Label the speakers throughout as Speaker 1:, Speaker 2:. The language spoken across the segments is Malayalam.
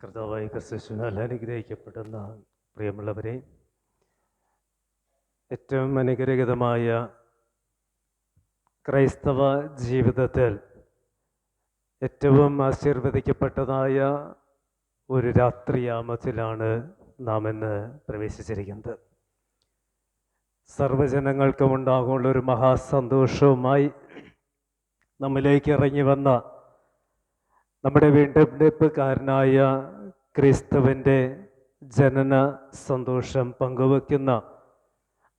Speaker 1: കർത്താവായ ക്രിസ്തുവിനാൽ അനുഗ്രഹിക്കപ്പെടുന്ന പ്രിയമുള്ളവരെ, ഏറ്റവും അനുഗ്രഹീതമായ ക്രൈസ്തവ ജീവിതത്തിൽ ഏറ്റവും ആശീർവദിക്കപ്പെട്ടതായ ഒരു രാത്രിയാമത്തിലാണ് നാം ഇന്ന് പ്രവേശിച്ചിരിക്കുന്നത്. സർവ്വജനങ്ങൾക്കും ഉണ്ടാകുന്ന ഒരു മഹാസന്തോഷവുമായി നമ്മിലേക്ക് ഇറങ്ങി വന്ന നമ്മുടെ വീണ്ടെടുപ്പുകാരനായ ക്രിസ്തുവിൻ്റെ ജനന സന്തോഷം പങ്കുവയ്ക്കുന്ന,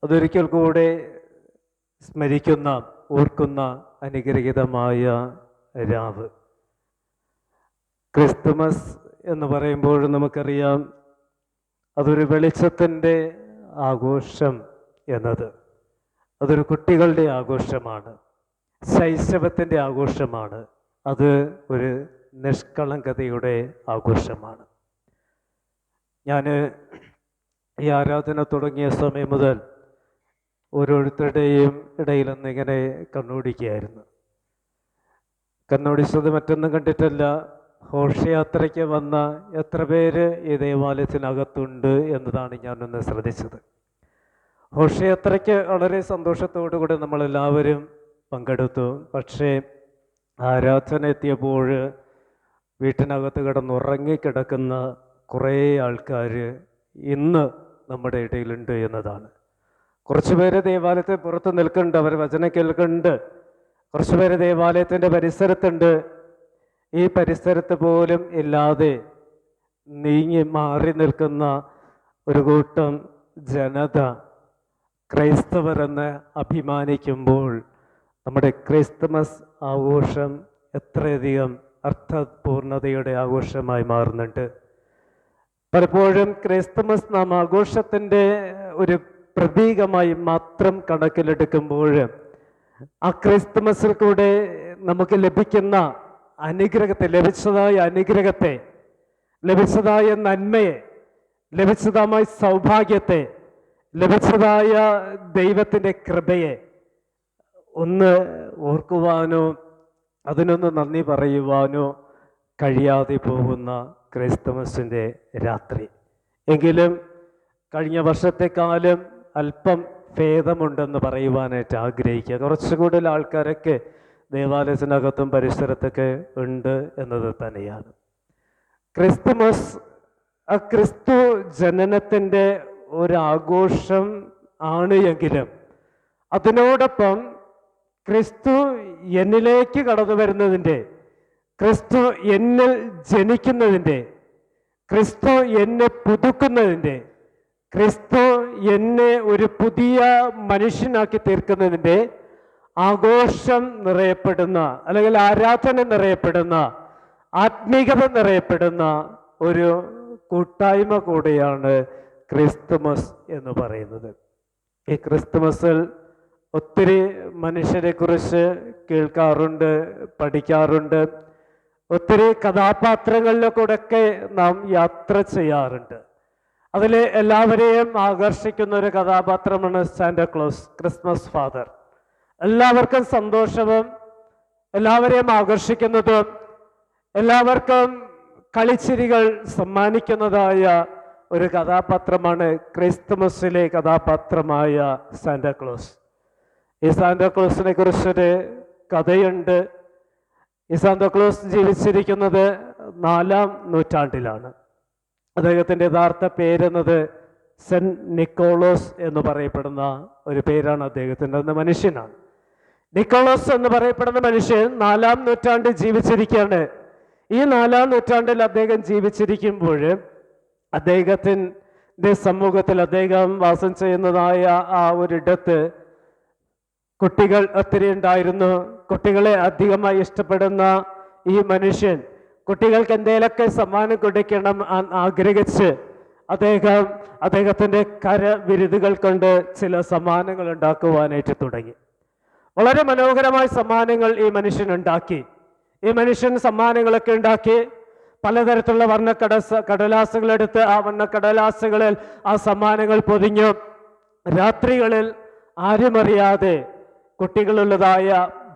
Speaker 1: അതൊരിക്കൽ കൂടെ സ്മരിക്കുന്ന, ഓർക്കുന്ന അനുഗ്രഹീതമായ രാവ്. ക്രിസ്തുമസ് എന്ന് പറയുമ്പോൾ നമുക്കറിയാം, അതൊരു വെളിച്ചത്തിൻ്റെ ആഘോഷം എന്നത്. അതൊരു കുട്ടികളുടെ ആഘോഷമാണ്, ശൈശവത്തിൻ്റെ ആഘോഷമാണ്, അത് ഒരു നിഷ്കളങ്കതയുടെ ആഘോഷമാണ്. ഞാൻ ഈ ആരാധന തുടങ്ങിയ സമയം മുതൽ ഓരോരുത്തരുടെയും ഇടയിൽ നിന്നിങ്ങനെ കണ്ണോടിക്കുകയായിരുന്നു. കണ്ണോടിച്ചത് മറ്റൊന്നും കണ്ടിട്ടല്ല, ഘോഷയാത്രയ്ക്ക് വന്ന എത്ര പേര് ഈ ദേവാലയത്തിനകത്തുണ്ട് എന്നതാണ് ഞാനൊന്ന് ശ്രദ്ധിച്ചത്. ഘോഷയാത്രയ്ക്ക് വളരെ സന്തോഷത്തോടു കൂടി നമ്മളെല്ലാവരും പങ്കെടുത്തു. പക്ഷേ ആരാധന എത്തിയപ്പോൾ വീട്ടിനകത്ത് കിടന്നുറങ്ങിക്കിടക്കുന്ന കുറേ ആൾക്കാർ ഇന്ന് നമ്മുടെ ഇടയിലുണ്ട് എന്നതാണ്. കുറച്ച് പേര് ദേവാലയത്തിൽ പുറത്ത് നിൽക്കുന്നുണ്ട്, അവർ വചനം കേൾക്കുന്നുണ്ട്. കുറച്ച് പേര് ദേവാലയത്തിൻ്റെ പരിസരത്തുണ്ട്. ഈ പരിസരത്ത് പോലും ഇല്ലാതെ നീങ്ങി മാറി നിൽക്കുന്ന ഒരു കൂട്ടം ജനത ക്രൈസ്തവർ എന്ന് അഭിമാനിക്കുമ്പോൾ നമ്മുടെ ക്രിസ്തുമസ് ആഘോഷം എത്രയധികം അർത്ഥപൂർണതയുടെ ആഘോഷമായി മാറുന്നുണ്ട്. പലപ്പോഴും ക്രിസ്തുമസ് നാം ആഘോഷത്തിൻ്റെ ഒരു പ്രതീകമായി മാത്രം കണക്കിലെടുക്കുമ്പോൾ ആ ക്രിസ്തുമസിൽ കൂടെ നമുക്ക് ലഭിക്കുന്ന അനുഗ്രഹത്തെ, ലഭിച്ചതായ നന്മയെ, ലഭിച്ചതായ സൗഭാഗ്യത്തെ, ലഭിച്ചതായ ദൈവത്തിൻ്റെ കൃപയെ ഒന്ന് ഓർക്കുവാനോ അതിനൊന്ന് നന്ദി പറയുവാനോ കഴിയാതെ പോകുന്ന ക്രിസ്തുമസിൻ്റെ രാത്രി. എങ്കിലും കഴിഞ്ഞ വർഷത്തെക്കാലം അല്പം ഭേദമുണ്ടെന്ന് പറയുവാനായിട്ട് ആഗ്രഹിക്കുക. കുറച്ചു കൂടുതൽ ആൾക്കാരൊക്കെ ദേവാലയത്തിനകത്തും പരിസരത്തൊക്കെ ഉണ്ട് എന്നത് തന്നെയാണ്. ക്രിസ്തുമസ് ആ ക്രിസ്തു ജനനത്തിൻ്റെ ഒരാഘോഷം ആണ് എങ്കിലും അതിനോടൊപ്പം ക്രിസ്തു എന്നിലേക്ക് കടന്നു വരുന്നതിൻ്റെ, ക്രിസ്തു എന്നിൽ ജനിക്കുന്നതിൻ്റെ, ക്രിസ്തു എന്നെ പുതുക്കുന്നതിൻ്റെ, ക്രിസ്തു എന്നെ ഒരു പുതിയ മനുഷ്യനാക്കി തീർക്കുന്നതിൻ്റെ ആഘോഷം നിറയപ്പെടുന്ന, അല്ലെങ്കിൽ ആരാധന നിറയപ്പെടുന്ന, ആത്മീകത നിറയപ്പെടുന്ന ഒരു കൂട്ടായ്മ കൂടെയാണ് ക്രിസ്തുമസ് എന്ന് പറയുന്നത്. ഈ ക്രിസ്തുമസിൽ ഒത്തിരി മനുഷ്യരെക്കുറിച്ച് കേൾക്കാറുണ്ട്, പഠിക്കാറുണ്ട്. ഒത്തിരി കഥാപാത്രങ്ങളിലെ കൂടെയൊക്കെ നാം യാത്ര ചെയ്യാറുണ്ട്. അതിൽ എല്ലാവരെയും ആകർഷിക്കുന്ന ഒരു കഥാപാത്രമാണ് സാന്റാക്ലോസ്, ക്രിസ്മസ് ഫാദർ. എല്ലാവർക്കും സന്തോഷവും എല്ലാവരെയും ആകർഷിക്കുന്നതും എല്ലാവർക്കും കളിച്ചിരികൾ സമ്മാനിക്കുന്നതായ ഒരു കഥാപാത്രമാണ് ക്രിസ്തുമസിലെ കഥാപാത്രമായ സാന്റാക്ലോസ്. ഈ സാന്റാക്ലോസിനെ കുറിച്ചൊരു കഥയുണ്ട്. ഈ സാന്താക്ലോസ് ജീവിച്ചിരിക്കുന്നത് 4-ാം നൂറ്റാണ്ടിലാണ്. അദ്ദേഹത്തിൻ്റെ യഥാർത്ഥ പേരെന്നത് സെന്റ് നിക്കോളോസ് എന്ന് പറയപ്പെടുന്ന ഒരു പേരാണ് അദ്ദേഹത്തിൻ്റെ. അന്ന് മനുഷ്യനാണ്. നിക്കോളോസ് എന്ന് പറയപ്പെടുന്ന മനുഷ്യൻ 4-ാം നൂറ്റാണ്ടിൽ ജീവിച്ചിരിക്കുകയാണ്. ഈ 4-ാം നൂറ്റാണ്ടിൽ അദ്ദേഹം ജീവിച്ചിരിക്കുമ്പോൾ അദ്ദേഹത്തിൻ്റെ സമൂഹത്തിൽ, അദ്ദേഹം വാസം ചെയ്യുന്നതായ ആ ഒരിടത്ത് കുട്ടികൾ ഒത്തിരി ഉണ്ടായിരുന്നു. കുട്ടികളെ അധികമായി ഇഷ്ടപ്പെടുന്ന ഈ മനുഷ്യൻ കുട്ടികൾക്ക് എന്തെങ്കിലുമൊക്കെ സമ്മാനം കൊടുക്കണം ആഗ്രഹിച്ച് അദ്ദേഹത്തിൻ്റെ കരവിരുതുകൾ കൊണ്ട് ചില സമ്മാനങ്ങൾ ഉണ്ടാക്കുവാനായിട്ട് തുടങ്ങി. വളരെ മനോഹരമായ സമ്മാനങ്ങൾ ഈ മനുഷ്യൻ ഉണ്ടാക്കി. ഈ മനുഷ്യൻ സമ്മാനങ്ങളൊക്കെ ഉണ്ടാക്കി പലതരത്തിലുള്ള കടലാസുകളെടുത്ത് ആ വർണ്ണക്കടലാസുകളിൽ ആ സമ്മാനങ്ങൾ പൊതിഞ്ഞു. രാത്രികളിൽ ആരുമറിയാതെ കുട്ടികളുള്ളതായ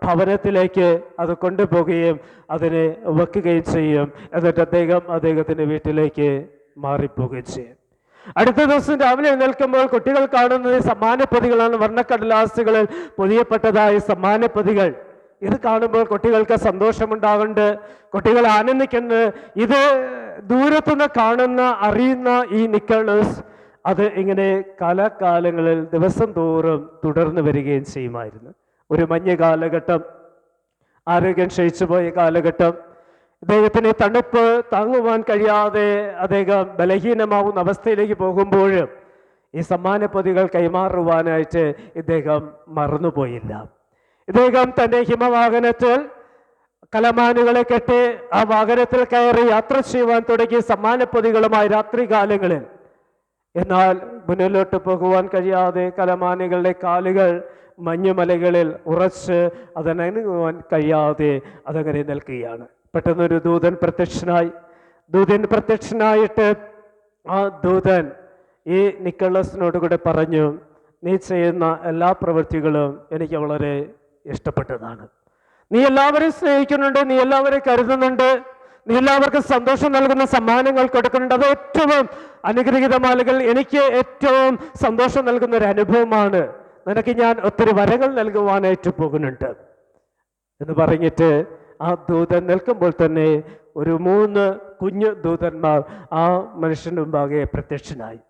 Speaker 1: ഭവനത്തിലേക്ക് അത് കൊണ്ടുപോവുകയും അതിനെ വെക്കുകയും ചെയ്യും. എന്നിട്ട് അദ്ദേഹത്തിൻ്റെ വീട്ടിലേക്ക് മാറിപ്പോവുകയും ചെയ്യും. അടുത്ത ദിവസം രാവിലെ എഴുന്നേൽക്കുമ്പോൾ കുട്ടികൾ കാണുന്നത് സമ്മാനപ്പൊതികളാണ്. വർണ്ണക്കടലാസുകളിൽ പൊതിയപ്പെട്ടതായ സമ്മാനപ്പൊതികൾ. ഇത് കാണുമ്പോൾ കുട്ടികൾക്ക് സന്തോഷമുണ്ടാകുന്നുണ്ട്, കുട്ടികൾ ആനന്ദിക്കുന്നുണ്ട്. ഇത് ദൂരത്തുനിന്ന് കാണുന്ന അറിയുന്ന ഈ നിക്കോളസ് അത് ഇങ്ങനെ കാലാകാലങ്ങളിൽ ദിവസം തോറും തുടർന്ന് വരികയും ചെയ്യുമായിരുന്നു. ഒരു മഞ്ഞ കാലഘട്ടം, ആരോഗ്യം ക്ഷയിച്ചുപോയ കാലഘട്ടം, ഇദ്ദേഹത്തിന് തണുപ്പ് താങ്ങുവാൻ കഴിയാതെ അദ്ദേഹം ബലഹീനമാവുന്ന അവസ്ഥയിലേക്ക് പോകുമ്പോഴും ഈ സമ്മാനപ്പൊതികൾ കൈമാറുവാനായിട്ട് ഇദ്ദേഹം മറന്നുപോയില്ല. ഇദ്ദേഹം തൻ്റെ ഹിമവാഹനത്തിൽ കലമാനുകളെ കെട്ടി ആ വാഹനത്തിൽ കയറി യാത്ര ചെയ്യുവാൻ തുടങ്ങി സമ്മാനപ്പൊതികളുമായി രാത്രികാലങ്ങളിൽ. എന്നാൽ മുന്നിലോട്ട് പോകുവാൻ കഴിയാതെ കലമാനുകളുടെ കാലുകൾ മഞ്ഞുമലകളിൽ ഉറച്ച് അതനങ്ങുവാൻ കഴിയാതെ അതങ്ങനെ നിൽക്കുകയാണ്. പെട്ടെന്നൊരു ദൂതൻ പ്രത്യക്ഷനായിട്ട് ആ ദൂതൻ ഈ നിക്കോളസിനോട് കൂടെ പറഞ്ഞു, നീ ചെയ്യുന്ന എല്ലാ പ്രവൃത്തികളും എനിക്ക് വളരെ ഇഷ്ടപ്പെട്ടതാണ്. നീ എല്ലാവരെയും സ്നേഹിക്കുന്നുണ്ട്, നീ എല്ലാവരെയും കരുതുന്നുണ്ട്, നീ എല്ലാവർക്കും സന്തോഷം നൽകുന്ന സമ്മാനങ്ങൾ കൊടുക്കുന്നുണ്ട്. അത് ഏറ്റവും അനുഗ്രഹീതമാലുകൾ, എനിക്ക് ഏറ്റവും സന്തോഷം നൽകുന്ന ഒരു അനുഭവമാണ്. നിനക്ക് ഞാൻ ഒത്തിരി വരങ്ങൾ നൽകുവാനായിട്ട് പോകുന്നുണ്ട് എന്ന് പറഞ്ഞിട്ട് ആ ദൂതൻ നിൽക്കുമ്പോൾ തന്നെ ഒരു 3 കുഞ്ഞു ദൂതന്മാർ ആ മനുഷ്യൻ്റെ മുമ്പാകെ പ്രത്യക്ഷനായി.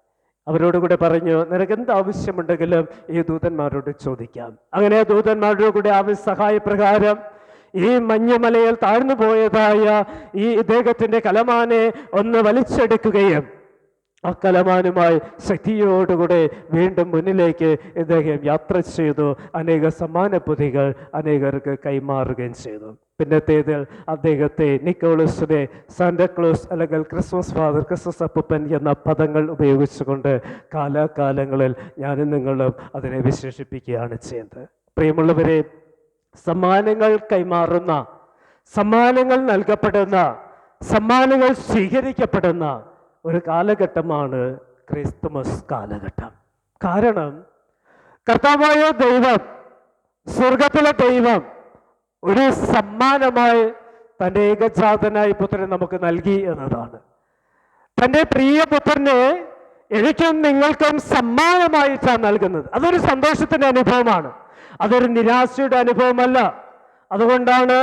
Speaker 1: അവരോടുകൂടെ പറഞ്ഞു, നിനക്ക് എന്ത് ആവശ്യമുണ്ടെങ്കിലും ഈ ദൂതന്മാരോട് ചോദിക്കാം. അങ്ങനെ ദൂതന്മാരുടെ കൂടെ സഹായപ്രകാരം ഈ മഞ്ഞുമലയിൽ താഴ്ന്നു പോയതായ ഈ ഇദ്ദേഹത്തിൻ്റെ കലമാനെ ഒന്ന് വലിച്ചെടുക്കുകയും ആ കലമാനുമായി ശക്തിയോടുകൂടെ വീണ്ടും മുന്നിലേക്ക് ഇദ്ദേഹം യാത്ര ചെയ്തു. അനേക സമ്മാനപ്പൊതികൾ അനേകർക്ക് കൈമാറുകയും ചെയ്തു. പിന്നത്തേതിൽ അദ്ദേഹത്തെ നിക്കോളസിനെ സാന്റാക്ലോസ് അല്ലെങ്കിൽ ക്രിസ്മസ് ഫാദർ, ക്രിസ്മസ് അപ്പൂപ്പൻ എന്ന പദങ്ങൾ ഉപയോഗിച്ചുകൊണ്ട് കാലാകാലങ്ങളിൽ ഞാനും നിങ്ങളും അതിനെ വിശേഷിപ്പിക്കുകയാണ് ചെയ്യുന്നത്. പ്രിയമുള്ളവരെ, സമ്മാനങ്ങൾ കൈമാറുന്ന, സമ്മാനങ്ങൾ നൽകപ്പെടുന്ന, സമ്മാനങ്ങൾ സ്വീകരിക്കപ്പെടുന്ന ഒരു കാലഘട്ടമാണ് ക്രിസ്തുമസ് കാലഘട്ടം. കാരണം കർത്താവായ ദൈവം, സ്വർഗത്തിലെ ദൈവം ഒരു സമ്മാനമായി തൻ്റെ ഏകജാതനായ പുത്രനെ നമുക്ക് നൽകി എന്നതാണ്. തൻ്റെ പ്രിയപുത്രനെ എനിക്കും നിങ്ങൾക്കും സമ്മാനമായിട്ടാണ് നൽകുന്നത്. അതൊരു സന്തോഷത്തിൻ്റെ അനുഭവമാണ്, അതൊരു നിരാശയുടെ അനുഭവമല്ല. അതുകൊണ്ടാണ്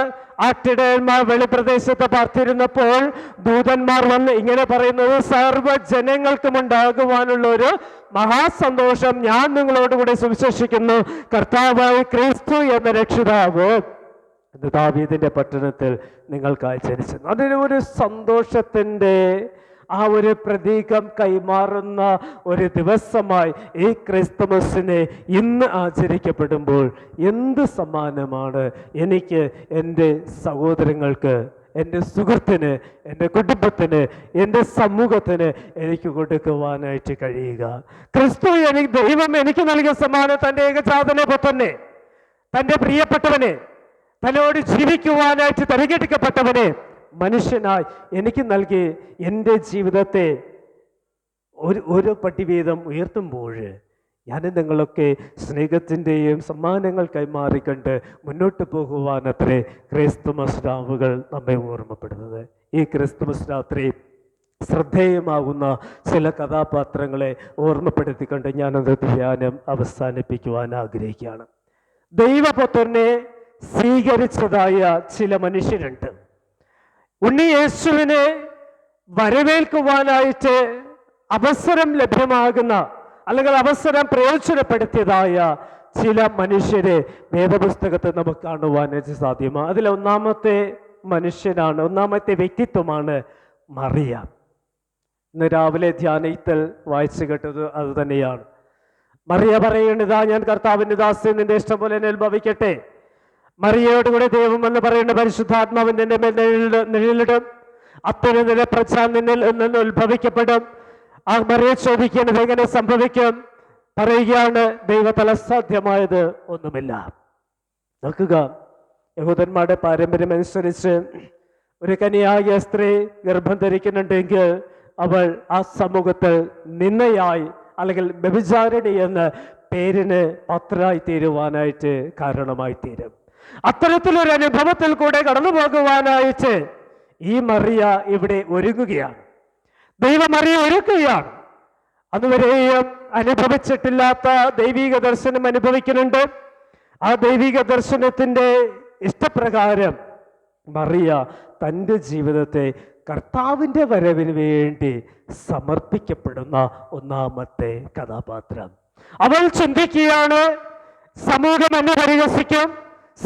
Speaker 1: ആട്ടിടയന്മാർ വെളിപ്രദേശത്ത് പാർത്തിരുന്നപ്പോൾ ദൂതന്മാർ വന്ന് ഇങ്ങനെ പറയുന്നത്, സർവ്വജനങ്ങൾക്കും ഉണ്ടാകുവാനുള്ള ഒരു മഹാസന്തോഷം ഞാൻ നിങ്ങളോടുകൂടി സുവിശേഷിക്കുന്നു, കർത്താവായ ക്രിസ്തു എന്ന രക്ഷിതാവ് ദാവീദിന്റെ പട്ടണത്തിൽ നിങ്ങൾക്കായി ജനിച്ചു. അതിന് ഒരു സന്തോഷത്തിൻ്റെ ആ ഒരു പ്രതീകം കൈമാറുന്ന ഒരു ദിവസമായി ഈ ക്രിസ്തുമസിനെ ഇന്ന് ആചരിക്കപ്പെടുമ്പോൾ എന്ത് സമ്മാനമാണ് എനിക്ക് എൻ്റെ സഹോദരങ്ങൾക്ക്, എൻ്റെ സുഹൃത്തിന്, എൻ്റെ കുടുംബത്തിന്, എൻ്റെ സമൂഹത്തിന് എനിക്ക് കൊടുക്കുവാനായിട്ട് കഴിയുക. ക്രിസ്തു ദൈവം എനിക്ക് നൽകിയ സമ്മാനം തൻ്റെ ഏകജാതനെ പുത്രനെ, തൻ്റെ പ്രിയപ്പെട്ടവനെ, തന്നോട് ജീവിക്കുവാനായിട്ട് തിരഞ്ഞെടുക്കപ്പെട്ടവനെ മനുഷ്യനായി എനിക്ക് നൽകി എൻ്റെ ജീവിതത്തെ ഒരു പടി വീതം ഉയർത്തുമ്പോൾ ഞാൻ നിങ്ങളൊക്കെ സ്നേഹത്തിൻ്റെയും സമ്മാനങ്ങൾ കൈമാറിക്കൊണ്ട് മുന്നോട്ട് പോകുവാനത്രേ ക്രിസ്തുമസ് രാവുകൾ നമ്മെ ഓർമ്മപ്പെടുന്നത്. ഈ ക്രിസ്തുമസ് രാത്രി ശ്രദ്ധേയമാകുന്ന ചില കഥാപാത്രങ്ങളെ ഓർമ്മപ്പെടുത്തിക്കൊണ്ട് ഞാനത് ധ്യാനം അവസാനിപ്പിക്കുവാൻ ആഗ്രഹിക്കുകയാണ്. ദൈവപുത്രനെ സ്വീകരിച്ചതായ ചില മനുഷ്യരുണ്ട്. ഉണ്ണി യേശുവിനെ വരവേൽക്കുവാനായിട്ട് അവസരം ലഭ്യമാകുന്ന അല്ലെങ്കിൽ അവസരം പ്രയോജനപ്പെടുത്തിയതായ ചില മനുഷ്യരെ വേദപുസ്തകത്തിൽ നമുക്ക് കാണുവാനായിട്ട് സാധ്യമാണ്. അതിൽ ഒന്നാമത്തെ മനുഷ്യനാണ്, ഒന്നാമത്തെ വ്യക്തിത്വമാണ് മറിയ. ഇന്ന് രാവിലെ ധ്യാനത്തിൽ വായിച്ചു കേട്ടത് അത് തന്നെയാണ്. മറിയ പറയുന്നതാ, ഞാൻ കർത്താവിൻ്റെ ദാസി, നിന്റെ ഇഷ്ടം പോലെ എന്നെ ഭവിക്കട്ടെ. മറിയയോടുകൂടെ ദൈവം എന്ന് പറയുന്ന പരിശുദ്ധാത്മാവിൻ്റെ മേൽ നിഴലിടും, അപ്പന് നില പ്രജ നിന്നിൽ നിന്ന് ഉത്ഭവിക്കപ്പെടും. ആ മറിയ ചോദിക്കുന്നത് എങ്ങനെ സംഭവിക്കും? പറയുകയാണ്, ദൈവത്താൽ അസാധ്യമായത് ഒന്നുമില്ല. നോക്കുക, യഹൂദന്മാരുടെ പാരമ്പര്യം അനുസരിച്ച് ഒരു കന്യായ സ്ത്രീ ഗർഭം ധരിക്കുന്നുണ്ടെങ്കിൽ അവൾ ആ സമൂഹത്തിൽ നിന്നയായി അല്ലെങ്കിൽ വ്യഭിചാരിണി എന്ന പേരിന് പാത്രമായി തീരുവാനായിട്ട് കാരണമായി തീരും. അത്തരത്തിലൊരു അനുഭവത്തിൽ കൂടെ കടന്നു പോകുവാനായിട്ട് ഈ മറിയ ഇവിടെ ഒരുങ്ങുകയാണ്. ദൈവം മറിയ ഒരുക്കുകയാണ്. അതുവരെയും അനുഭവിച്ചിട്ടില്ലാത്ത ദൈവിക ദർശനം അനുഭവിക്കുന്നുണ്ട്. ആ ദൈവിക ദർശനത്തിൻ്റെ ഇഷ്ടപ്രകാരം മറിയ തൻ്റെ ജീവിതത്തെ കർത്താവിൻ്റെ വരവിന് വേണ്ടി സമർപ്പിക്കപ്പെടുന്ന ഒന്നാമത്തെ കഥാപാത്രം. അവൾ ചിന്തിക്കുകയാണ്, സമൂഹം എന്നെ പരിഹസിക്കും,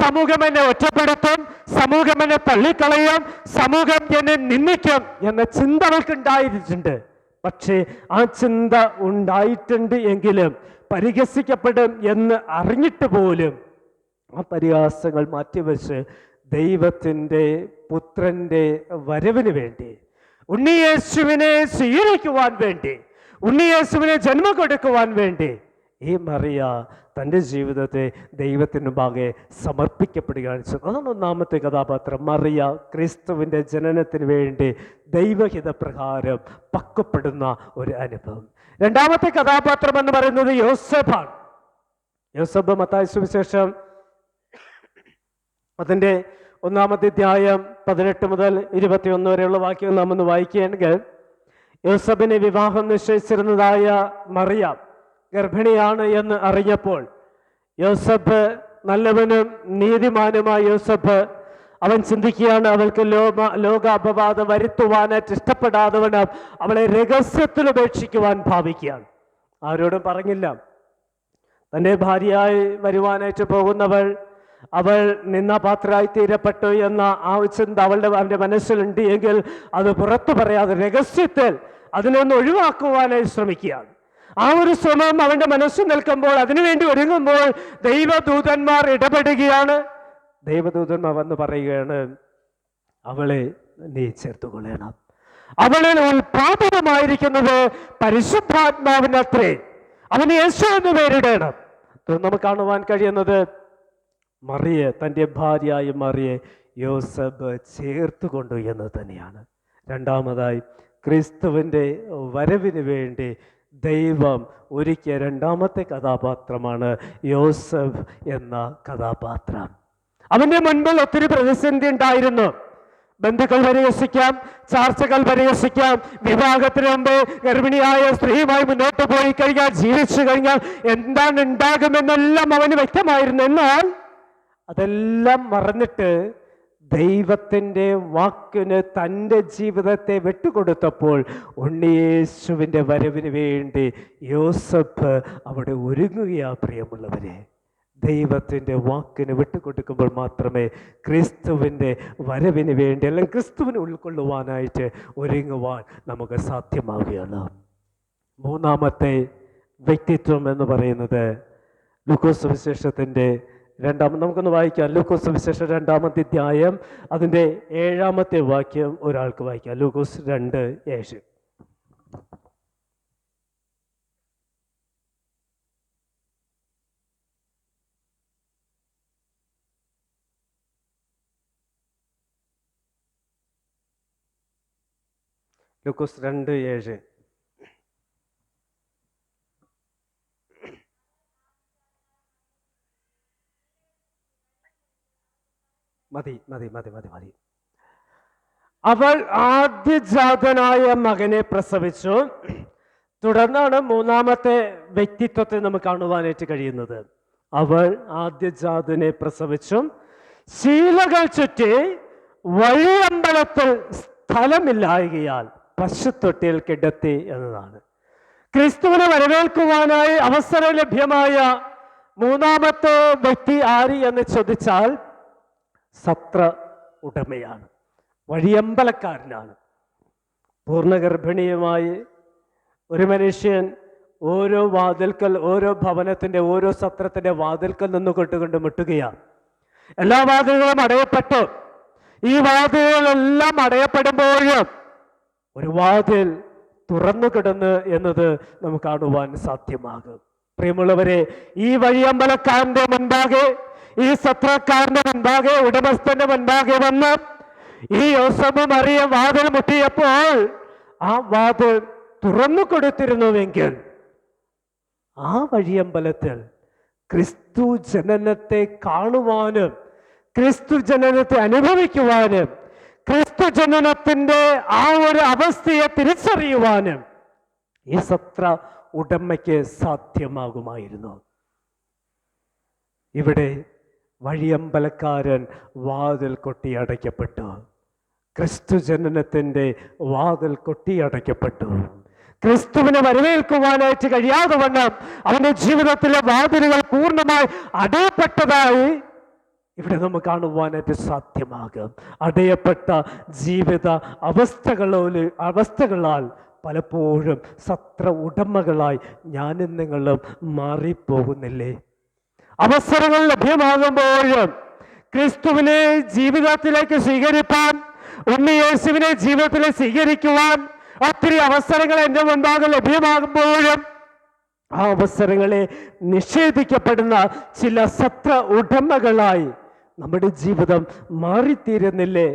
Speaker 1: സമൂഹം എന്നെ ഒറ്റപ്പെടുത്തും, സമൂഹം എന്നെ തള്ളിക്കളയും, സമൂഹം എന്നെ നിന്ദിക്കും എന്ന ചിന്ത അവൾക്ക് ഉണ്ടായിട്ടുണ്ട്. പക്ഷേ ആ ചിന്ത ഉണ്ടായിട്ടുണ്ട് എങ്കിലും പരിഹസിക്കപ്പെടും എന്ന് അറിഞ്ഞിട്ട് പോലും ആ പരിഹാസങ്ങൾ മാറ്റിവെച്ച് ദൈവത്തിൻ്റെ പുത്രൻ്റെ വരവിന് വേണ്ടി, ഉണ്ണിയേശുവിനെ സ്വീകരിക്കുവാൻ വേണ്ടി, ഉണ്ണിയേശുവിനെ ജന്മം കൊടുക്കുവാൻ വേണ്ടി ഈ മറിയ തൻ്റെ ജീവിതത്തെ ദൈവത്തിന് മുമ്പാകെ സമർപ്പിക്കപ്പെടുകയാണ് ചെയ്തത്. അതാണ് ഒന്നാമത്തെ കഥാപാത്രം. മറിയ ക്രിസ്തുവിൻ്റെ ജനനത്തിന് വേണ്ടി ദൈവഹിത പ്രകാരം പക്വപ്പെടുന്ന ഒരു അനുഭവം. രണ്ടാമത്തെ കഥാപാത്രം എന്ന് പറയുന്നത് യോസേഫാണ്. യോസേഫ് മത്തായി സുവിശേഷം അതിൻ്റെ 1-ാമത്തെ അധ്യായം 18 മുതൽ 21 വരെയുള്ള വാക്യം നാം ഒന്ന് വായിക്കുകയാണെങ്കിൽ, യോസേഫിനെ വിവാഹം നിശ്ചയിച്ചിരുന്നതായ മറിയ ഗർഭിണിയാണ് എന്ന് അറിഞ്ഞപ്പോൾ യോസേഫ് നല്ലവനും നീതിമാനുമായ യോസേഫ് അവൻ ചിന്തിക്കുകയാണ്, അവൾക്ക് ലോക അപവാദം വരുത്തുവാനായിട്ട് ഇഷ്ടപ്പെടാത്തവണ്ണം അവളെ രഹസ്യത്തിൽ ഉപേക്ഷിക്കുവാൻ ഭാവിക്കുകയാണ്. ആരോടും പറഞ്ഞില്ല. തൻ്റെ ഭാര്യയായി വരുവാനായിട്ട് പോകുന്നവൾ അവൾ നിന്നപാത്രമായി തീരപ്പെട്ടു എന്ന ആ ചിന്ത അവൻ്റെ മനസ്സിലുണ്ട് എങ്കിൽ അത് പുറത്തു പറയാതെ രഹസ്യത്തിൽ അതിനൊന്ന് ഒഴിവാക്കുവാനായി ശ്രമിക്കുകയാണ്. ആ ഒരു ശ്രമം അവൻ്റെ മനസ്സിൽ നിൽക്കുമ്പോൾ, അതിനുവേണ്ടി ഒരുങ്ങുമ്പോൾ ദൈവദൂതന്മാർ ഇടപെടുകയാണ്. ദൈവദൂതന്മാർ വന്ന് പറയുകയാണ്, അവളെ നീ ചേർത്തുകൊള്ളണം. അവളിൽ ഉൽപാദനമായിരിക്കുന്നത് പരിശുദ്ധാത്മാവിനത്രേ, അവന് യേശു എന്ന് പേരിടണം. നമുക്ക് കാണുവാൻ കഴിയുന്നത് മറിയെ, തൻ്റെ ഭാര്യയായ മറിയെ യോസേഫ് ചേർത്തുകൊണ്ടു എന്ന് തന്നെയാണ്. രണ്ടാമതായി ക്രിസ്തുവിൻ്റെ വരവിന് വേണ്ടി ദൈവം ഒരുക്കിയ രണ്ടാമത്തെ കഥാപാത്രമാണ് യോസേഫ് എന്ന കഥാപാത്രം. അവൻ്റെ മുൻപിൽ ഒത്തിരി പ്രതിസന്ധി ഉണ്ടായിരുന്നു. ബന്ധുക്കൾ പരിഹസിക്കാം, ചാർച്ചകൾ പരിഹസിക്കാം, വിവാഹത്തിന് മുമ്പ് ഗർഭിണിയായ സ്ത്രീയുമായി മുന്നോട്ട് പോയി കഴിഞ്ഞാൽ, ജീവിച്ചു കഴിഞ്ഞാൽ എന്താണ് ഉണ്ടാകുമെന്നെല്ലാം അവന് വ്യക്തമായിരുന്നു. എന്നാൽ അതെല്ലാം മറന്നിട്ട് ദൈവത്തിൻ്റെ വാക്കിന് തൻ്റെ ജീവിതത്തെ വിട്ടുകൊടുത്തപ്പോൾ ഉണ്ണിയേശുവിൻ്റെ വരവിന് വേണ്ടി യോസേഫ് അവിടെ ഒരുങ്ങുകയാ. പ്രിയമുള്ളവരെ, ദൈവത്തിൻ്റെ വാക്കിന് വിട്ടുകൊടുക്കുമ്പോൾ മാത്രമേ ക്രിസ്തുവിൻ്റെ വരവിന് വേണ്ടി, അല്ലെങ്കിൽ ക്രിസ്തുവിനെ ഉൾക്കൊള്ളുവാനായിട്ട് ഒരുങ്ങുവാൻ നമുക്ക് സാധ്യമാവുകയുള്ളൂ. മൂന്നാമത്തെ വ്യക്തിത്വം എന്ന് പറയുന്നത് ലൂക്കോസ് സുവിശേഷത്തിൻ്റെ നമുക്കൊന്ന് വായിക്കാം. ലൂക്കോസ് സുവിശേഷം 2-ാമത്തെ അധ്യായം അതിൻ്റെ 7-ാമത്തെ വാക്യം ഒരാൾക്ക് വായിക്കാം. ലൂക്കോസ് 2:7. ലൂക്കോസ് 2:7. മതി. അവൾ ആദ്യജാതനായ മകനെ പ്രസവിച്ചു. തുടർന്നാണ് മൂന്നാമത്തെ വ്യക്തിത്വത്തെ നമുക്ക് കാണുവാനായിട്ട് കഴിയുന്നത്. അവൾ ആദ്യജാതനെ പ്രസവിച്ചു, ശീലകൾ ചുറ്റി വഴിയമ്പലത്തിൽ സ്ഥലമില്ലായകയാൽ പശുത്തൊട്ടിയിൽ കിടത്തി എന്നതാണ്. ക്രിസ്തുവിനെ വരവേൽക്കുവാനായി അവസരം ലഭ്യമായ മൂന്നാമത്തെ വ്യക്തി ആര് എന്ന് ചോദിച്ചാൽ സത്ര ഉടമയാണ്, വഴിയമ്പലക്കാരനാണ്. പൂർണ്ണഗർഭിണിയുമായി ഒരു മനുഷ്യൻ ഓരോ വാതിൽക്കൽ, ഓരോ ഭവനത്തിൻ്റെ, ഓരോ സത്രത്തിൻ്റെ വാതിൽക്കൽ നിന്ന് കൊണ്ടുകൊണ്ട് മുട്ടുകയാണ്. എല്ലാ വാതിലുകളും അടയപ്പെട്ടു. ഈ വാതിലുകളെല്ലാം അടയപ്പെടുമ്പോഴും ഒരു വാതിൽ തുറന്നു കിടന്ന് എന്നത് നമുക്ക് കാണുവാൻ സാധ്യമാകും. പ്രിയമുള്ളവരെ, ഈ വഴിയമ്പലക്കാരൻ്റെ മുൻപാകെ, ഈ സത്രക്കാരന്റെ മുൻപാകെ, ഉടമസ്ഥന്റെ മുൻപാകെ വന്ന് ഈ യോസേഫ് മറിയ വാതിൽ മുട്ടിയപ്പോൾ ആ വാതിൽ തുറന്നു കൊടുത്തിരുന്നുവെങ്കിൽ ആ വഴിയമ്പലത്തിൽ ക്രിസ്തു ജനനത്തെ കാണുവാനും ക്രിസ്തു ജനനത്തെ അനുഭവിക്കുവാനും ക്രിസ്തു ജനനത്തിന്റെ ആ ഒരു അവസ്ഥയെ തിരിച്ചറിയുവാനും ഈ സത്ര ഉടമയ്ക്ക് സാധ്യമാകുമായിരുന്നു. ഇവിടെ വഴിയമ്പലക്കാരൻ വാതിൽ കൊട്ടിയടയ്ക്കപ്പെട്ടു. ക്രിസ്തു ജനനത്തിന്റെ വാതിൽ കൊട്ടിയടയ്ക്കപ്പെട്ടു. ക്രിസ്തുവിനെ വരവേൽക്കുവാനായിട്ട് കഴിയാതെ വണ്ണം അവന്റെ ജീവിതത്തിലെ വാതിലുകൾ പൂർണ്ണമായി അടയപ്പെട്ടതായി ഇവിടെ നമുക്ക് കാണുവാനായിട്ട് സാധ്യമാകും. അടയപ്പെട്ട ജീവിത അവസ്ഥകളാൽ പലപ്പോഴും സത്ര ഉടമകളായി ഞാനും നിങ്ങളും മാറിപ്പോകുന്നില്ലേ? അവസരങ്ങൾ ലഭ്യമാകുമ്പോഴും ക്രിസ്തുവിനെ ജീവിതത്തിലേക്ക് സ്വീകരിപ്പാൻ, ഉണ്ണിയേശുവിനെ ജീവിതത്തിൽ സ്വീകരിക്കുവാൻ ഒത്തിരി അവസരങ്ങൾ എൻ്റെ മുൻപാകെ ലഭ്യമാകുമ്പോഴും ആ അവസരങ്ങളെ നിഷേധിക്കപ്പെടുന്ന ചില സത്ര ഉടമകളായി നമ്മുടെ ജീവിതം മാറിത്തീരുന്നില്ലേ?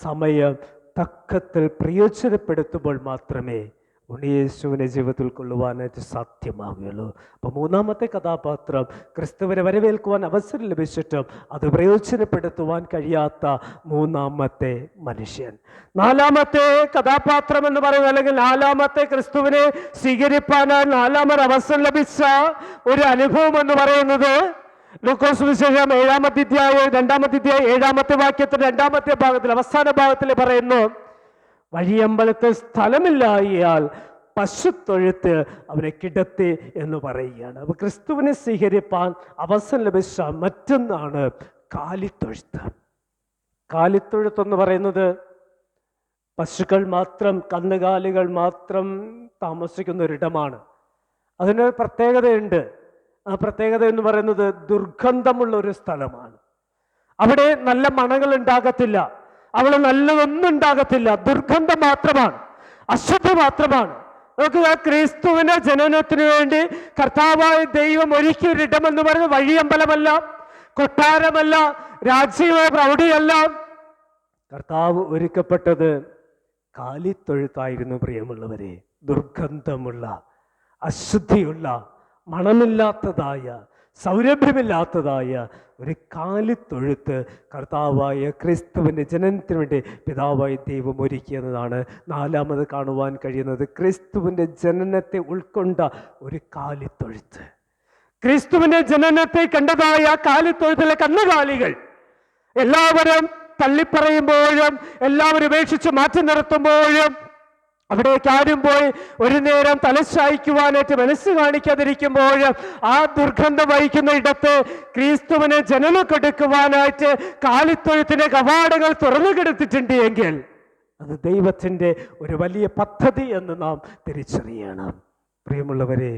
Speaker 1: സമയം തക്കത്തിൽ പ്രയോജനപ്പെടുത്തുമ്പോൾ മാത്രമേ ഉണ്ണിയേശുവിനെ ജീവിതത്തിൽ കൊള്ളുവാനായിട്ട് സാധ്യമാകുകയുള്ളൂ. അപ്പോൾ മൂന്നാമത്തെ കഥാപാത്രം ക്രിസ്തുവിനെ വരവേൽക്കുവാൻ അവസരം ലഭിച്ചിട്ടും അത് പ്രയോജനപ്പെടുത്തുവാൻ കഴിയാത്ത മൂന്നാമത്തെ മനുഷ്യൻ. നാലാമത്തെ കഥാപാത്രം എന്ന് പറയുന്നത്, അല്ലെങ്കിൽ നാലാമത്തെ ക്രിസ്തുവിനെ സ്വീകരിപ്പാനായി നാലാമത് അവസരം ലഭിച്ച ഒരു അനുഭവം എന്ന് പറയുന്നത് ലൂക്കോസ് സുവിശേഷം 7-ാമത്തെ അധ്യായം 2-ാമത്തെ അധ്യായം 7-ാമത്തെ വാക്യത്തിന്റെ 2-ാമത്തെ ഭാഗത്തിൽ അവസാന ഭാഗത്തിൽ പറയുന്നു, വഴിയമ്പലത്തിൽ സ്ഥലമില്ലായാൽ പശുത്തൊഴുത്ത് അവനെ കിടത്തി എന്ന് പറയുകയാണ്. അപ്പൊ ക്രിസ്തുവിനെ സ്വീകരിപ്പാൻ അവസരം ലഭിച്ച മറ്റൊന്നാണ് കാലിത്തൊഴുത്ത്. കാലിത്തൊഴുത്ത് എന്ന് പറയുന്നത് പശുക്കൾ മാത്രം, കന്നുകാലികൾ മാത്രം താമസിക്കുന്ന ഒരിടമാണ്. അതിനൊരു പ്രത്യേകതയുണ്ട്. ആ പ്രത്യേകത എന്ന് പറയുന്നത് ദുർഗന്ധമുള്ള ഒരു സ്ഥലമാണ്. അവിടെ നല്ല മണങ്ങൾ ഉണ്ടാകത്തില്ല, അവിടെ നല്ലതൊന്നും ഉണ്ടാകത്തില്ല, ദുർഗന്ധം മാത്രമാണ്, അശുദ്ധി മാത്രമാണ്. നമുക്ക് ആ ക്രിസ്തുവിന്റെ ജനനത്തിന് വേണ്ടി കർത്താവായ ദൈവം ഒരുക്കിയൊരിടം എന്ന് പറയുന്നത് വഴിയമ്പലമല്ല, കൊട്ടാരമല്ല, രാജ്യമോ പ്രൗഢിയല്ല. കർത്താവ് ഒരുക്കപ്പെട്ടത് കാലിത്തൊഴുത്തായിരുന്നു. പ്രിയമുള്ളവരെ, ദുർഗന്ധമുള്ള, അശുദ്ധിയുള്ള, മണമില്ലാത്തതായ, സൗരഭ്യമില്ലാത്തതായ ഒരു കാലിത്തൊഴുത്ത് കർത്താവായ ക്രിസ്തുവിൻ്റെ ജനനത്തിന് വേണ്ടി പിതാവായ ദൈവം ഒരുക്കിയെന്നതാണ് നാലാമത് കാണുവാൻ കഴിയുന്നത്. ക്രിസ്തുവിൻ്റെ ജനനത്തെ ഉൾക്കൊണ്ട ഒരു കാലിത്തൊഴുത്ത്. ക്രിസ്തുവിൻ്റെ ജനനത്തെ കണ്ടതായ കാലിത്തൊഴുത്തിലെ കന്നുകാലികൾ എല്ലാവരും തള്ളിപ്പറയുമ്പോഴും എല്ലാവരും ഉപേക്ഷിച്ച് മാറ്റി നിർത്തുമ്പോഴും അവിടേക്ക് ആരും പോയി ഒരു നേരം തലശ്ചായിക്കുവാനായിട്ട് മനസ്സ് കാണിക്കാതിരിക്കുമ്പോൾ ആ ദുർഗന്ധം വഹിക്കുന്ന ഇടത്ത് ക്രിസ്തുവിനെ ജനനം കൊടുക്കുവാനായിട്ട് കാലിത്തൊഴുത്തിന്റെ കവാടങ്ങൾ തുറന്നു കിടത്തിട്ടുണ്ട് എങ്കിൽ അത് ദൈവത്തിൻ്റെ ഒരു വലിയ പദ്ധതി എന്ന് നാം തിരിച്ചറിയണം. പ്രിയമുള്ളവരെ,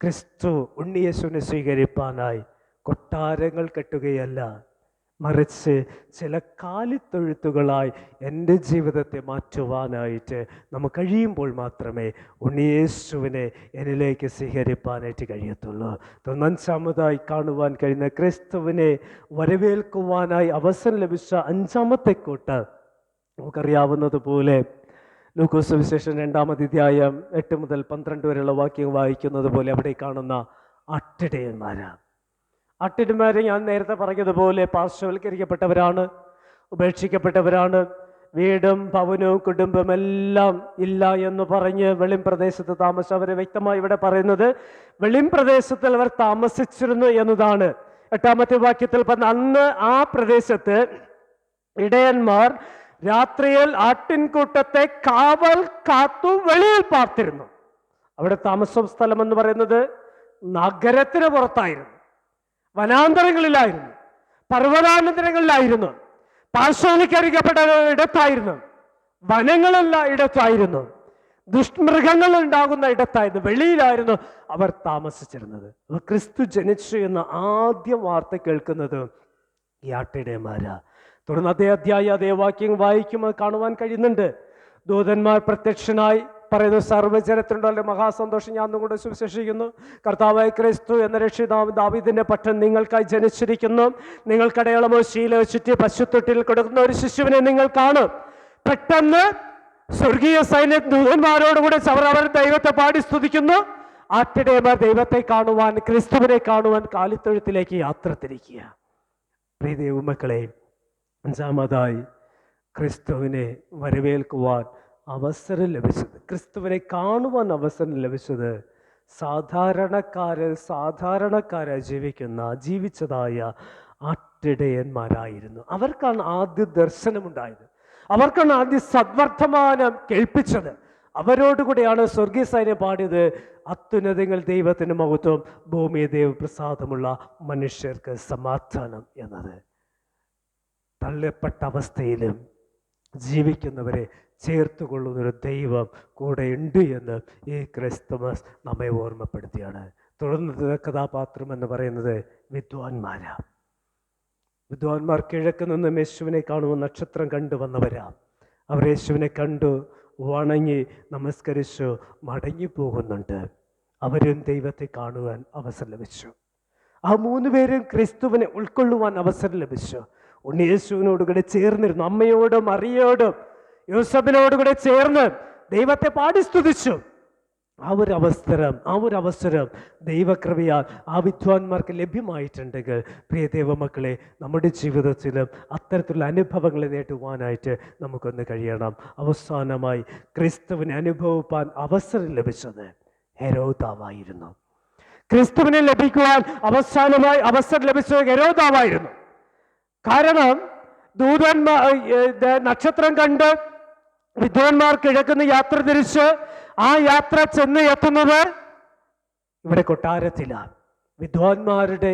Speaker 1: ക്രിസ്തു ഉണ്ണിയേശുവിനെ സ്വീകരിപ്പാനായി കൊട്ടാരങ്ങൾ കെട്ടുകയല്ല, മറിച്ച് ചില കാലിത്തൊഴുത്തുകളായി എൻ്റെ ജീവിതത്തെ മാറ്റുവാനായിട്ട് നമുക്ക് കഴിയുമ്പോൾ മാത്രമേ ഉണ്ണിയേശുവിനെ എന്നിലേക്ക് സ്വീകരിപ്പാനായിട്ട് കഴിയത്തുള്ളൂ. അഞ്ചാമതായി കാണുവാൻ കഴിയുന്ന ക്രിസ്തുവിനെ വരവേൽക്കുവാനായി അവസരം ലഭിച്ച അഞ്ചാമത്തെ കൂട്ട് നമുക്കറിയാവുന്നതുപോലെ ലൂക്കോസ് സുവിശേഷം 2-ാമത്തെ അധ്യായം 8 മുതൽ 12 വരെയുള്ള വാക്യം വായിക്കുന്നത് പോലെ അവിടെ കാണുന്ന ആട്ടിടയന്മാരാണ്. ആട്ടിടയന്മാരെ ഞാൻ നേരത്തെ പറഞ്ഞതുപോലെ പാർശ്വവൽക്കരിക്കപ്പെട്ടവരാണ്, ഉപേക്ഷിക്കപ്പെട്ടവരാണ്. വീടും ഭവനവും കുടുംബമെല്ലാം ഇല്ല എന്ന് പറഞ്ഞ് വെളിം പ്രദേശത്ത് താമസിച്ചു. അവരെ വ്യക്തമായി ഇവിടെ പറയുന്നത് വെളിം പ്രദേശത്തിൽ അവർ താമസിച്ചിരുന്നു എന്നതാണ്. 8-ാമത്തെ വാക്യത്തിൽ പറഞ്ഞ അന്ന് ആ പ്രദേശത്ത് ഇടയന്മാർ രാത്രിയിൽ ആട്ടിൻകൂട്ടത്തെ കാവൽ കാത്തു വെളിയിൽ പാർത്തിരുന്നു. അവിടെ താമസ സ്ഥലം എന്ന് പറയുന്നത് നഗരത്തിന് പുറത്തായിരുന്നു, വനാന്തരങ്ങളിലായിരുന്നു, പർവ്വതാനന്തരങ്ങളിലായിരുന്നു, പാർശ്വവൽക്കരിക്കപ്പെട്ട ഇടത്തായിരുന്നു, വനങ്ങളുള്ള ഇടത്തായിരുന്നു, ദുഷ്മൃഗങ്ങൾ ഉണ്ടാകുന്ന ഇടത്തായിരുന്നു, വെളിയിലായിരുന്നു അവർ താമസിച്ചിരുന്നത്. ക്രിസ്തു ജനിച്ചു എന്ന ആദ്യ വാർത്ത കേൾക്കുന്നത് ഈ ആട്ടിടയന്മാരാ. തുടർന്ന് അതേ അധ്യായം അതേ വാക്യം വായിക്കുമ്പോൾ കാണുവാൻ കഴിയുന്നുണ്ട്. ദൂതന്മാർ പ്രത്യക്ഷനായി പറയുന്നു, സർവ്വജനത്തിനുണ്ടല്ലോ മഹാസന്തോഷം, ഞാൻ കൂടെ സുവിശേഷിക്കുന്നു, കർത്താവായ ക്രിസ്തു എന്ന രക്ഷിതാവ് ദാവീദിന്റെ പട്ടം നിങ്ങൾക്കായി ജനിച്ചിരിക്കുന്നു. നിങ്ങൾക്കടയാളമോ ശീലമോ ചുറ്റി പശുത്തൊട്ടിൽ കൊടുക്കുന്ന ഒരു ശിശുവിനെ നിങ്ങൾ കാണും. പെട്ടെന്ന് സ്വർഗീയ സൈന്യ ദൂതന്മാരോടുകൂടെ അവർ ദൈവത്തെ പാടി സ്തുതിക്കുന്നു. ആട്ടിടയന്മാർ ദൈവത്തെ കാണുവാൻ, ക്രിസ്തുവിനെ കാണുവാൻ കാലിത്തൊഴുത്തിലേക്ക് യാത്ര തിരിക്കുക. പ്രിയ ദൈവമക്കളെ, അഞ്ചാമതായി ക്രിസ്തുവിനെ വരവേൽക്കുവാൻ അവസരം ലഭിച്ചത്, ക്രിസ്തുവിനെ കാണുവാൻ അവസരം ലഭിച്ചത് സാധാരണക്കാരായി ജീവിച്ചതായ ആട്ടിടയന്മാരായിരുന്നു. അവർക്കാണ് ആദ്യ ദർശനമുണ്ടായത്, അവർക്കാണ് ആദ്യ സദ്വർത്തമാനം കേൾപ്പിച്ചത്. അവരോടുകൂടിയാണ് സ്വർഗീയ സൈന്യം പാടിയത്, അത്യുന്നതങ്ങൾ ദൈവത്തിന് മഹത്വം, ഭൂമിയെ ദൈവപ്രസാദമുള്ള മനുഷ്യർക്ക് സമാധാനം എന്നത്. തള്ളപ്പെട്ട അവസ്ഥയിലും ജീവിക്കുന്നവരെ ചേർത്തുകൊള്ളുന്നൊരു ദൈവം കൂടെ ഉണ്ട് എന്ന് ഈ ക്രിസ്തുമസ് നമ്മെ ഓർമ്മപ്പെടുത്തിയാണ്. തുടർന്ന് കഥാപാത്രം എന്ന് പറയുന്നത് വിദ്വാൻമാരാണ്. വിദ്വാൻമാർ കിഴക്ക് നിന്നും യേശുവിനെ കാണുവാൻ നക്ഷത്രം കണ്ടു വന്നവരാ. അവർ യേശുവിനെ കണ്ടു, വണങ്ങി, നമസ്കരിച്ചു മടങ്ങി പോകുന്നുണ്ട്. അവരും ദൈവത്തെ കാണുവാൻ അവസരം ലഭിച്ചു. ആ 3 പേരും ക്രിസ്തുവിനെ ഉൾക്കൊള്ളുവാൻ അവസരം ലഭിച്ചു. ഉണ്ണിയേശുവിനോടുകൂടെ ചേർന്നിരുന്നു, അമ്മയോടും മറിയോടും യോസഫിനോടുകൂടെ ചേർന്ന് ദൈവത്തെ പാടി സ്തുതിച്ചു. ആ ഒരു അവസരം ദൈവകൃപയാൽ ആ വിദ്വാൻമാർക്ക് ലഭ്യമായിട്ടുണ്ടെങ്കിൽ, പ്രിയ ദൈവമക്കളെ, നമ്മുടെ ജീവിതത്തിലും അത്തരത്തിലുള്ള അനുഭവങ്ങളെ നേടുവാനായിട്ട് നമുക്കൊന്ന് കഴിയണം. അവസാനമായി ക്രിസ്തുവിനെ അനുഭവിപ്പാൻ അവസരം ലഭിച്ചത് ഹെരോദാവായിരുന്നു. ക്രിസ്തുവിനെ ലഭിക്കുവാൻ അവസാനമായി അവസരം ലഭിച്ചത് ഹെരോദാവായിരുന്നു. കാരണം നക്ഷത്രം കണ്ട് വിദ്വാൻമാർ കിഴക്കുന്ന് യാത്ര തിരിച്ച് ആ യാത്ര ചെന്ന് എത്തുന്നത് ഇവിടെ കൊട്ടാരത്തിലാണ്. വിദ്വാൻമാരുടെ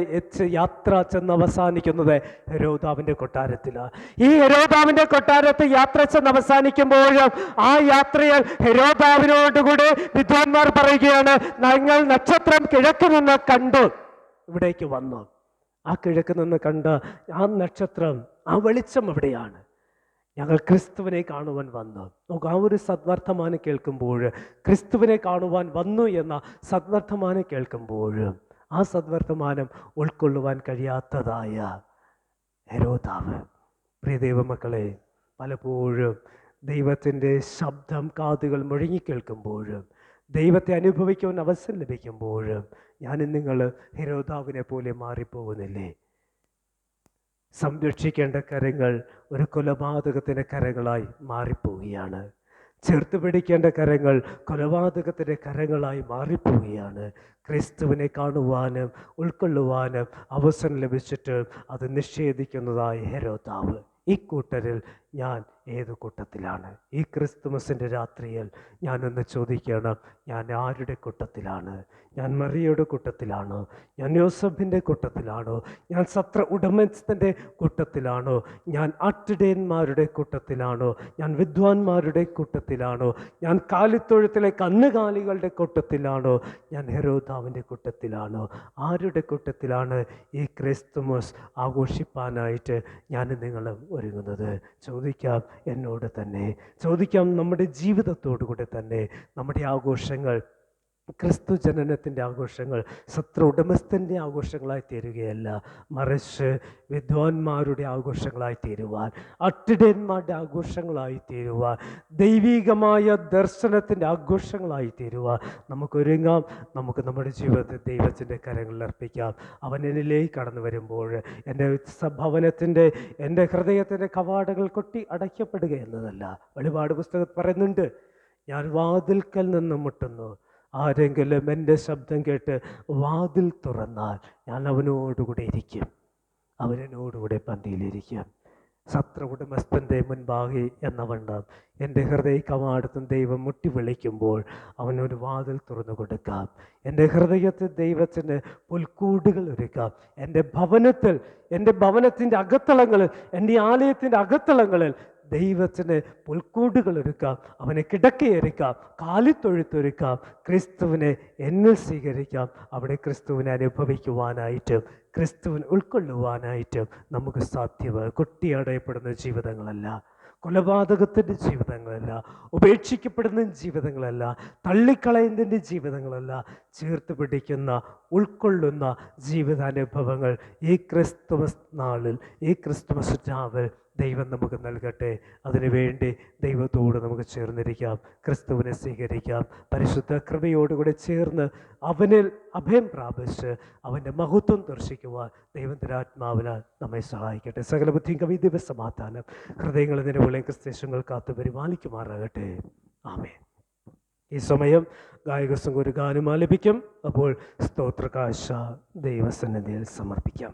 Speaker 1: യാത്ര ചെന്ന് അവസാനിക്കുന്നത് ഹെരോദാവിൻ്റെ കൊട്ടാരത്തിലാണ്. ഈ ഹെരോദാവിൻ്റെ കൊട്ടാരത്തിൽ യാത്ര ചെന്ന് അവസാനിക്കുമ്പോഴും ആ യാത്രയിൽ ഹെരോദാവിനോടുകൂടി വിദ്വാൻമാർ പറയുകയാണ്, ഞങ്ങൾ നക്ഷത്രം കിഴക്ക് നിന്ന് കണ്ടു ഇവിടേക്ക് വന്നു. ആ കിഴക്ക് നിന്ന് കണ്ട ആ നക്ഷത്രം, ആ വെളിച്ചം എവിടെയാണ്? ഞങ്ങൾ ക്രിസ്തുവിനെ കാണുവാൻ വന്നു. നമുക്ക് ആ ഒരു സദ്വർത്തമാനം കേൾക്കുമ്പോൾ, ക്രിസ്തുവിനെ കാണുവാൻ വന്നു എന്ന സദ്വർത്തമാനം കേൾക്കുമ്പോൾ, ആ സദ്വർത്തമാനം ഉൾക്കൊള്ളുവാൻ കഴിയാത്തതായ ഹെരോദാവ്, പ്രിയ ദൈവമക്കളെ, പലപ്പോഴും ദൈവത്തിൻ്റെ ശബ്ദം കാതുകൾ മുഴങ്ങിക്കേൾക്കുമ്പോഴും ദൈവത്തെ അനുഭവിക്കുവാൻ അവസരം ലഭിക്കുമ്പോഴും ഞാനും നിങ്ങൾ ഹെരോദാവിനെ പോലെ മാറിപ്പോകുന്നില്ലേ? സംരക്ഷിക്കേണ്ട കരങ്ങൾ ഒരു കൊലപാതകത്തിൻ്റെ കരങ്ങളായി മാറിപ്പോവുകയാണ്. ചേർത്ത് പിടിക്കേണ്ട കരങ്ങൾ കൊലപാതകത്തിൻ്റെ കരങ്ങളായി മാറിപ്പോവുകയാണ്. ക്രിസ്തുവിനെ കാണുവാനും ഉൾക്കൊള്ളുവാനും അവസരം ലഭിച്ചിട്ട് അത് നിഷേധിക്കുന്നതായ ഹെരോദാവ്. ഈ കൂട്ടരിൽ ഞാൻ ഏത് കൂട്ടത്തിലാണ്? ഈ ക്രിസ്തുമസിൻ്റെ രാത്രിയിൽ ഞാനൊന്ന് ചോദിക്കണം, ഞാൻ ആരുടെ കൂട്ടത്തിലാണ്? ഞാൻ മറിയയുടെ കൂട്ടത്തിലാണോ? ഞാൻ യോസഫിൻ്റെ കൂട്ടത്തിലാണോ? ഞാൻ സത്ര ഉടമസ്ഥൻ്റെ കൂട്ടത്തിലാണോ? ഞാൻ ആട്ടിടയന്മാരുടെ കൂട്ടത്തിലാണോ? ഞാൻ വിദ്വാൻമാരുടെ കൂട്ടത്തിലാണോ? ഞാൻ കാലിത്തൊഴുത്തിലെ കന്നുകാലികളുടെ കൂട്ടത്തിലാണോ? ഞാൻ ഹെരോദാവിൻ്റെ കൂട്ടത്തിലാണോ? ആരുടെ കൂട്ടത്തിലാണ് ഈ ക്രിസ്തുമസ് ആഘോഷിപ്പാനായിട്ട് ഞാൻ നിങ്ങളും ഒരുങ്ങുന്നത്? ചോദിക്കാം എന്നോട് തന്നെ, ചോദിക്കാം നമ്മുടെ ജീവിതത്തോടു കൂടെ തന്നെ. നമ്മുടെ ആഘോഷങ്ങൾ ക്രിസ്തു ജനനത്തിൻ്റെ ആഘോഷങ്ങൾ സത്ര ഉടമസ്ഥൻ്റെ ആഘോഷങ്ങളായി തീരുകയല്ല, മറിച്ച് വിദ്വാൻമാരുടെ ആഘോഷങ്ങളായി തീരുവാൻ, അട്ടിടയന്മാരുടെ ആഘോഷങ്ങളായി തീരുവാൻ, ദൈവികമായ ദർശനത്തിൻ്റെ ആഘോഷങ്ങളായി തീരുവാൻ നമുക്കൊരുങ്ങാം. നമുക്ക് നമ്മുടെ ജീവിതത്തെ ദൈവത്തിൻ്റെ കരങ്ങളിൽ അർപ്പിക്കാം. അവൻ എന്നിലേക്ക് കടന്നു വരുമ്പോൾ എൻ്റെ ഭവനത്തിൻ്റെ, എൻ്റെ ഹൃദയത്തിൻ്റെ കവാടങ്ങൾ കൊട്ടി അടയ്ക്കപ്പെടുക എന്നതല്ല. വെളിപാട് പുസ്തകത്തിൽ പറയുന്നുണ്ട്, ഞാൻ വാതിൽക്കൽ നിന്ന് മുട്ടുന്നു, ആരെങ്കിലും എൻ്റെ ശബ്ദം കേട്ട് വാതിൽ തുറന്നാൽ ഞാൻ അവനോടുകൂടെ ഇരിക്കും, അവനോടുകൂടെ പന്തിയിലിരിക്കും. സത്ര ഉടമസ്ഥൻ്റെ മുൻപാകെ എന്ന വണ്ണം എൻ്റെ ഹൃദയ കവാടത്തും ദൈവം മുട്ടി വിളിക്കുമ്പോൾ അവനൊരു വാതിൽ തുറന്നു കൊടുക്കാം. എൻ്റെ ഹൃദയത്തിൽ ദൈവത്തിന് പുൽക്കൂടുകൾ ഒരുക്കാം. എൻ്റെ ഭവനത്തിൽ, എൻ്റെ ഭവനത്തിൻ്റെ അകത്തളങ്ങളിൽ, എൻ്റെ ആലയത്തിൻ്റെ അകത്തളങ്ങളിൽ ദൈവത്തിന് പുൽക്കൂടുകൾ ഒരുക്കാം, അവനെ കിടക്കയൊരുക്കാം, കാലിത്തൊഴുത്തൊരുക്കാം. ക്രിസ്തുവിനെ എന്നിൽ സ്വീകരിക്കാം. അവിടെ ക്രിസ്തുവിനെ അനുഭവിക്കുവാനായിട്ടും ക്രിസ്തുവിനെ ഉൾക്കൊള്ളുവാനായിട്ടും നമുക്ക് സാധ്യമാണ്. കൊട്ടിയടയപ്പെടുന്ന ജീവിതങ്ങളല്ല, കൊലപാതകത്തിൻ്റെ ജീവിതങ്ങളല്ല, ഉപേക്ഷിക്കപ്പെടുന്ന ജീവിതങ്ങളല്ല, തള്ളിക്കളയുന്നതിൻ്റെ ജീവിതങ്ങളല്ല, ചേർത്ത് പിടിക്കുന്ന, ഉൾക്കൊള്ളുന്ന ജീവിതാനുഭവങ്ങൾ ഈ ക്രിസ്തുമസ് നാളിൽ, ഈ ക്രിസ്തുമസ് രാവിൽ ദൈവം നമുക്ക് നൽകട്ടെ. അതിനുവേണ്ടി ദൈവത്തോട് നമുക്ക് ചേർന്നിരിക്കാം, ക്രിസ്തുവിനെ സ്വീകരിക്കാം, പരിശുദ്ധ കൃപയോടുകൂടെ ചേർന്ന് അവനിൽ അഭയം പ്രാപിച്ച് അവൻ്റെ മഹത്വം ദർശിക്കുവാൻ ദൈവത്തിൻ്റെ ആത്മാവിനാൽ നമ്മെ സഹായിക്കട്ടെ. സകല ബുദ്ധിയും കവിദ്യ സമാധാനം ഹൃദയങ്ങളിൽ നിലവിളയും ക്രിസ്തേശങ്ങൾ കാത്തു പരിപാലിക്കുമാറാകട്ടെ. ആമേൻ. ഈ സമയം ഗായകസംഘം ഒരു ഗാനം ആലപിക്കും. അപ്പോൾ സ്തോത്രകാശ ദൈവസന്നിധിയിൽ സമർപ്പിക്കാം.